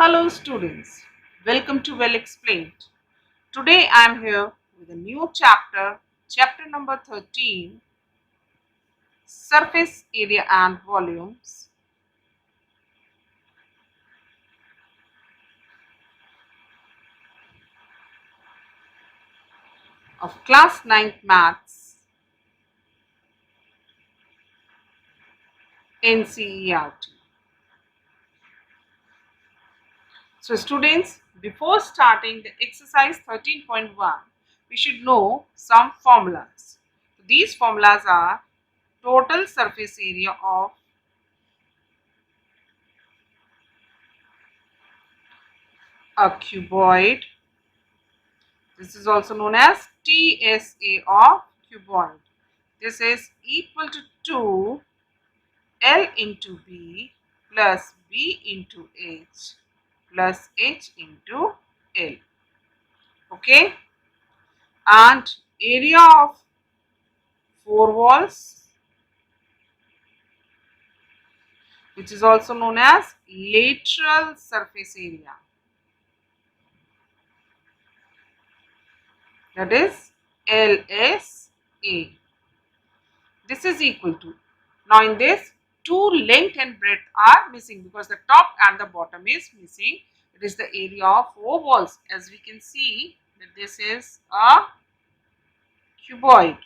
Hello students, welcome to Well Explained. Today I am here with a new chapter, chapter number 13, Surface Area and Volumes of class 9th Maths NCERT. So students, before starting the exercise 13.1, we should know some formulas. These formulas are total surface area of a cuboid. This is also known as TSA of cuboid. This is equal to 2 L into B plus B into H plus H into L. Okay. And area of four walls, which is also known as lateral surface area. That is LSA. This is equal to, now in this, two length and breadth are missing because the top and the bottom is missing. It is the area of four walls. As we can see that this is a cuboid.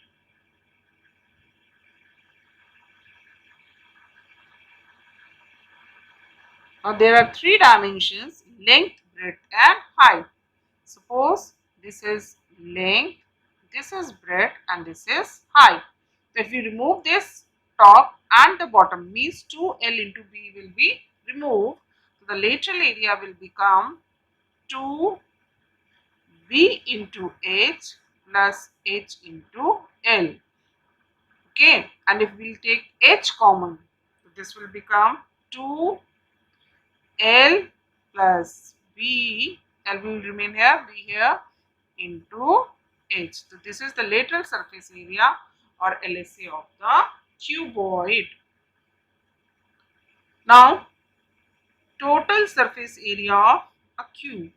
Now there are three dimensions: length, breadth and height. Suppose this is length, this is breadth and this is height. So if we remove this top and the bottom, means 2L into B will be removed. So the lateral area will become 2B into H plus H into L. Okay, and if we will take H common, so this will become 2L plus B. L will remain here, B here, into H. So this is the lateral surface area or LSA of the cuboid. Now, total surface area of a cube.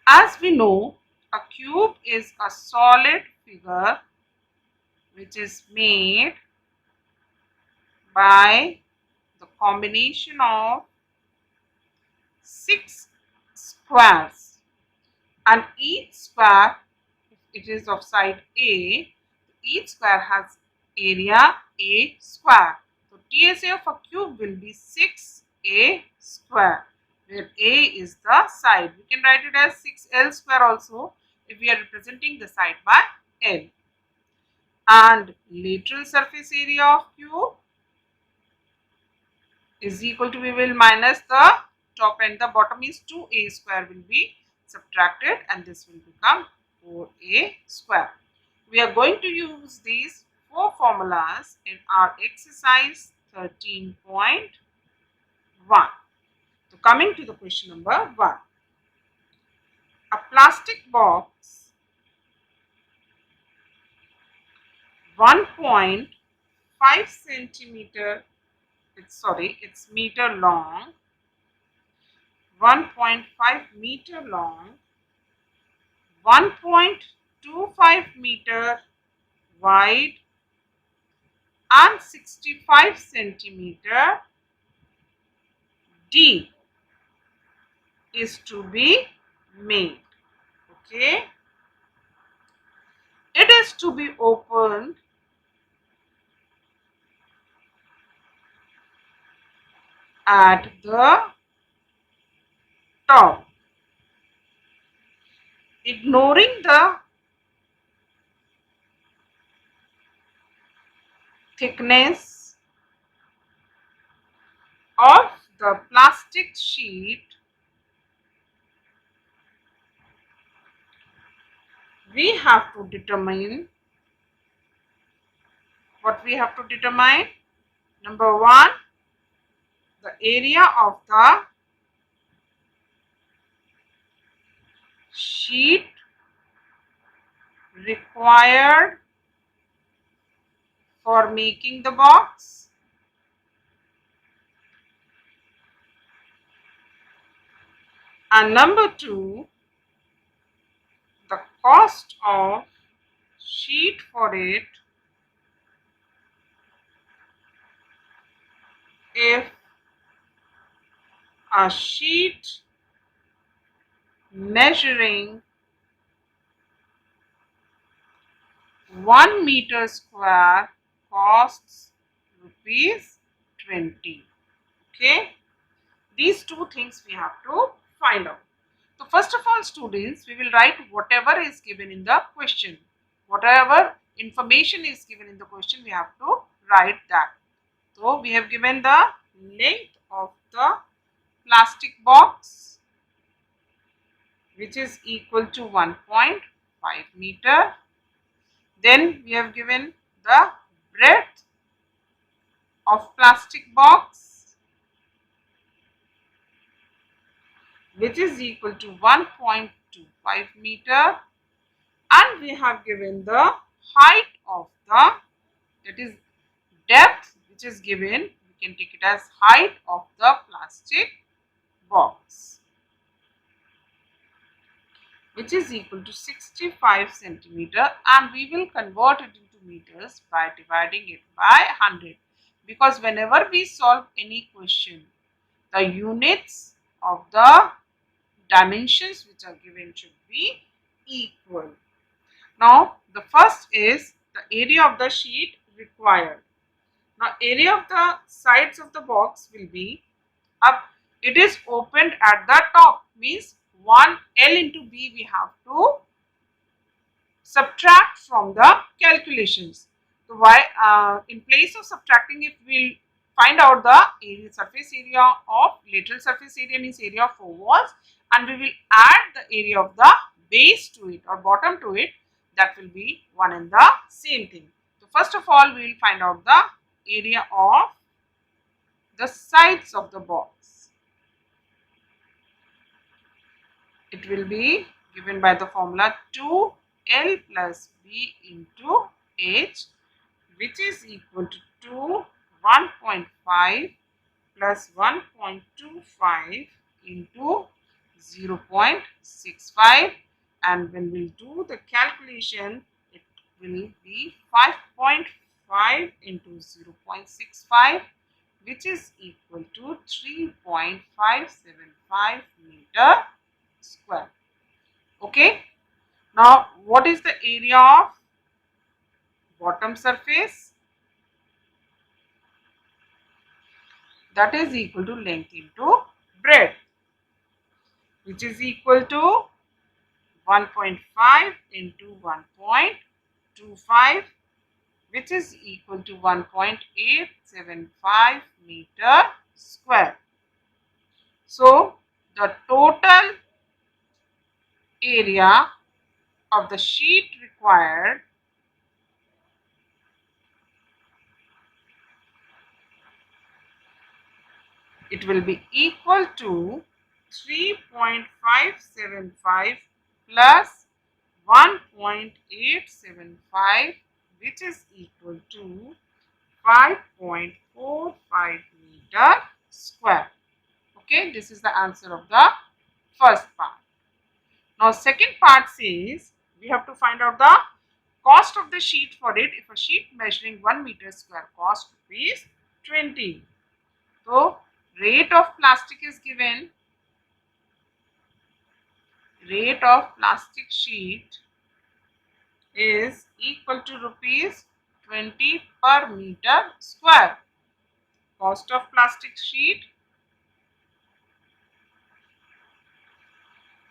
As we know, a cube is a solid figure which is made by the combination of 6 squares, and each square, if it is of side A, each square has area A square. So TSA of a cube will be 6A square, where A is the side. We can write it as 6L square also if we are representing the side by L. And lateral surface area of cube is equal to, we will minus the top and the bottom is 2A square will be subtracted and this will become 4A square. We are going to use these four formulas in our exercise 13.1. So coming to the question number 1. A plastic box 1.5 centimeter, it's meter long, 1.5 meter long, 1.25 meter wide and 65 centimeter deep is to be made. Okay, it is to be opened at the top, ignoring the thickness of the plastic sheet. We have to determine what we have to determine. Number 1, the area of the sheet required for making the box. And number 2, the cost of sheet for it if a sheet measuring 1 meter square costs rupees 20. Okay, these two things we have to find out. So first of all, students, we will write whatever is given in the question. Whatever information is given in the question, we have to write that. So we have given the length of the plastic box, which is equal to 1.5 meter. Then we have given the breadth of plastic box, which is equal to 1.25 meter, and we have given the height of the, that is depth, which is given, we can take it as height of the plastic box, which is equal to 65 centimeter, and we will convert it into meters by dividing it by 100, because whenever we solve any question, the units of the dimensions which are given should be equal. Now the first is the area of the sheet required. Now area of the sides of the box will be up. It is opened at the top, means 1 L into B we have to subtract from the calculations. So why in place of subtracting, if we find out the area, surface area of lateral surface area means area of 4 walls, and we will add the area of the base to it or bottom to it, that will be one and the same thing. So first of all, we will find out the area of the sides of the box. It will be given by the formula 2L plus B into H, which is equal to 1.5 plus 1.25 into 0.65, and when we do the calculation, it will be 5.5 into 0.65, which is equal to 3.575 meter square. Okay, now what is the area of bottom surface? That is equal to length into breadth, which is equal to 1.5 into 1.25, which is equal to 1.875 meter square. So the total area of the sheet required it will be equal to 3.575 plus 1.875, which is equal to 5.45 meter square. Okay, this is the answer of the first part. Now second part says we have to find out the cost of the sheet for it. If a sheet measuring 1 meter square cost rupees 20. So rate of plastic is given. Rate of plastic sheet is equal to rupees 20 per meter square. Cost of plastic sheet,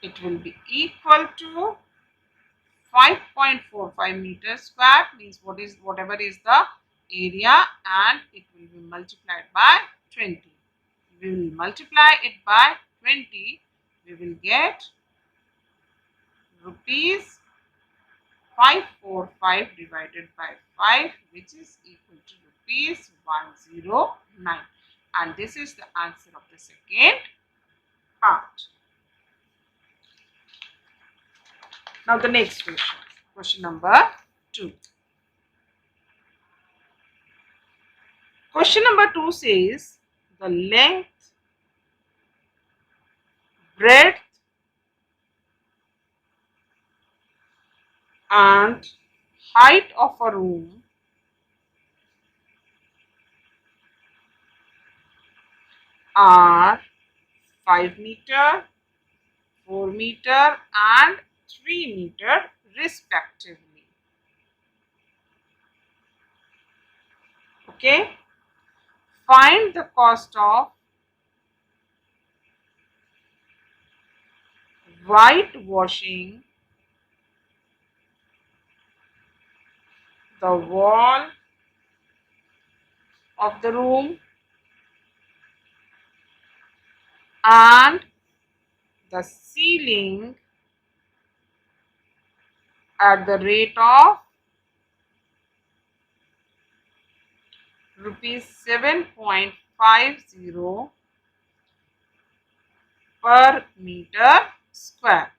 it will be equal to 5.45 meters square, means whatever is the area, and it will be multiplied by 20. We will multiply it by 20, we will get rupees 545 divided by 5, which is equal to rupees 109, and this is the answer of the second part. Now the next question, question number 2. Question number 2 says the length, breadth and height of a room are 5 meter, 4 meter and 3 meter respectively. Okay. Find the cost of whitewashing the wall of the room and the ceiling at the rate of rupees 7.50 per meter square.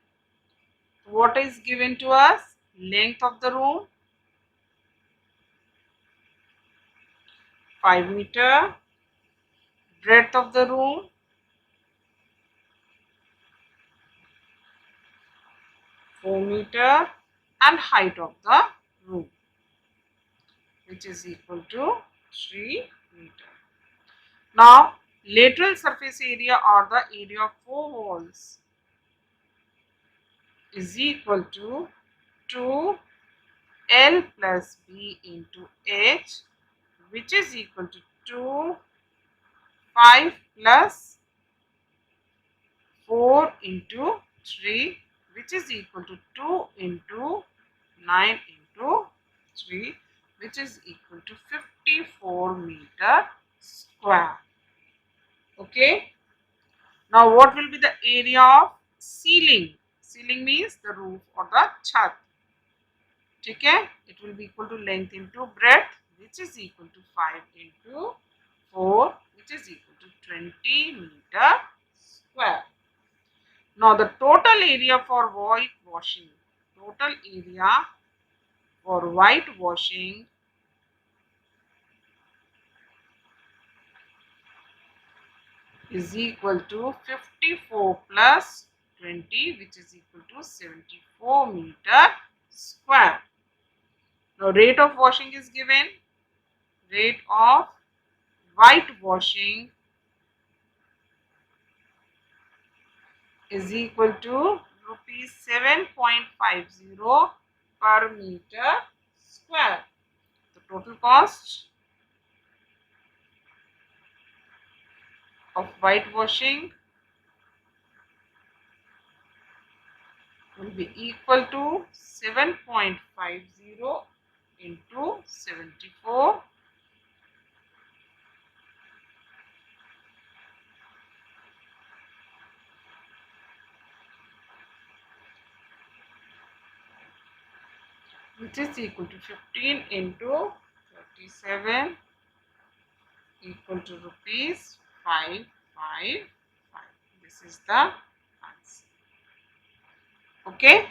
What is given to us? Length of the room 5 meter, breadth of the room 4 meter and height of the room, which is equal to 3 meter. Now, lateral surface area or the area of 4 walls is equal to 2L plus B into H, which is equal to 2, 5 plus 4 into 3, which is equal to 2 into 9 into 3, which is equal to 54 meter square. Okay. Now, what will be the area of ceiling? Ceiling means the roof or the chat. Okay. It will be equal to length into breadth, which is equal to 5 into 4, which is equal to 20 meter square. Now, the total area for whitewashing, total area for whitewashing is equal to 54 plus 20, which is equal to 74 meter square. Now, rate of washing is given. Rate of whitewashing is equal to rupees 7.50 per meter square. The total cost of whitewashing will be equal to 7.50 into 74, which is equal to 15 into 37 equal to rupees 555. This is the answer. Okay.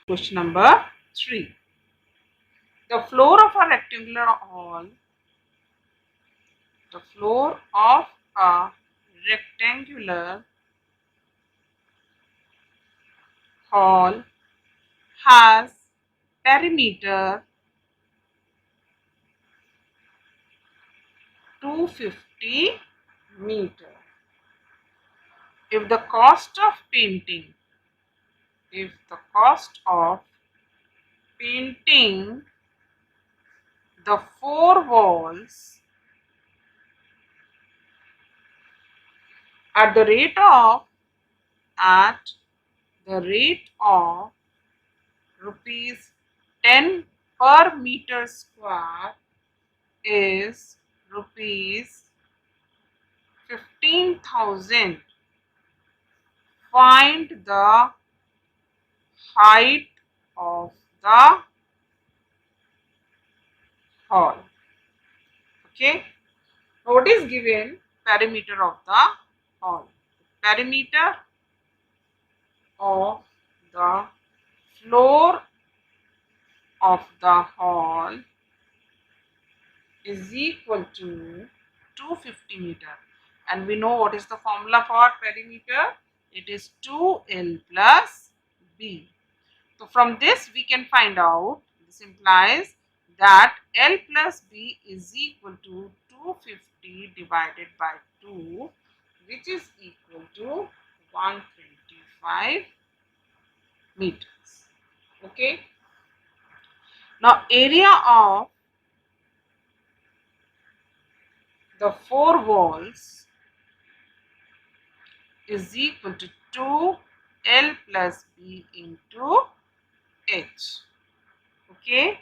Question number 3. The floor of a rectangular hall, the floor of a rectangular hall has perimeter 250 meter. If the cost of painting, if the cost of painting the 4 walls at the rate of rupees 10 per meter square is rupees 15,000. Find the height of the hall. Okay. Now, what is given? Perimeter of the hall. Perimeter of the floor of the hall is equal to 250 meter, and we know what is the formula for perimeter. it is 2L plus B. So from this we can find out, this implies that L plus B is equal to 250 divided by 2, which is equal to 125 meters. Okay. Now area of the four walls is equal to 2L plus B into H. Okay.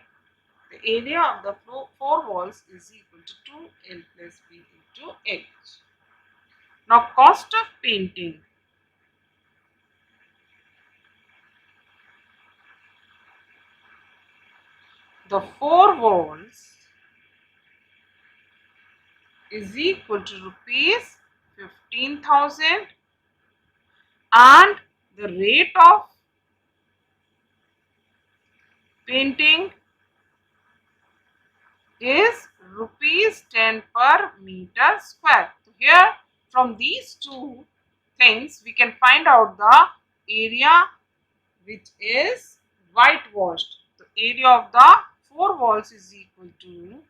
The area of the four walls is equal to 2L plus B into H. Now cost of painting. The four walls is equal to rupees 15,000 and the rate of painting is rupees 10 per meter square. So here from these two things we can find out the area which is whitewashed. The area of the four walls is equal to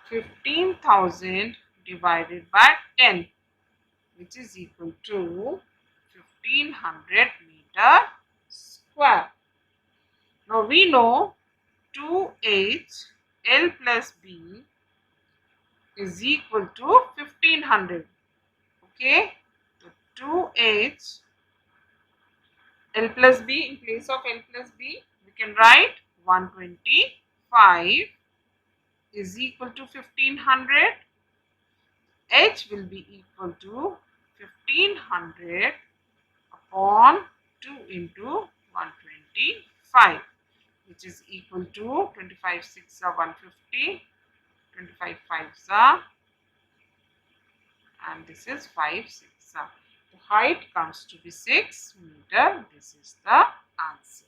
15,000 divided by 10, which is equal to 1500 meter square. Now we know 2H L plus B is equal to 1500. Okay, so 2H L plus B, in place of L plus B we can write 125 is equal to 1500. H will be equal to 1500 upon 2 into 125, which is equal to 25 6 are 150, 25 5s are, and this is 5 6 are. The height comes to be 6 meter. This is the answer.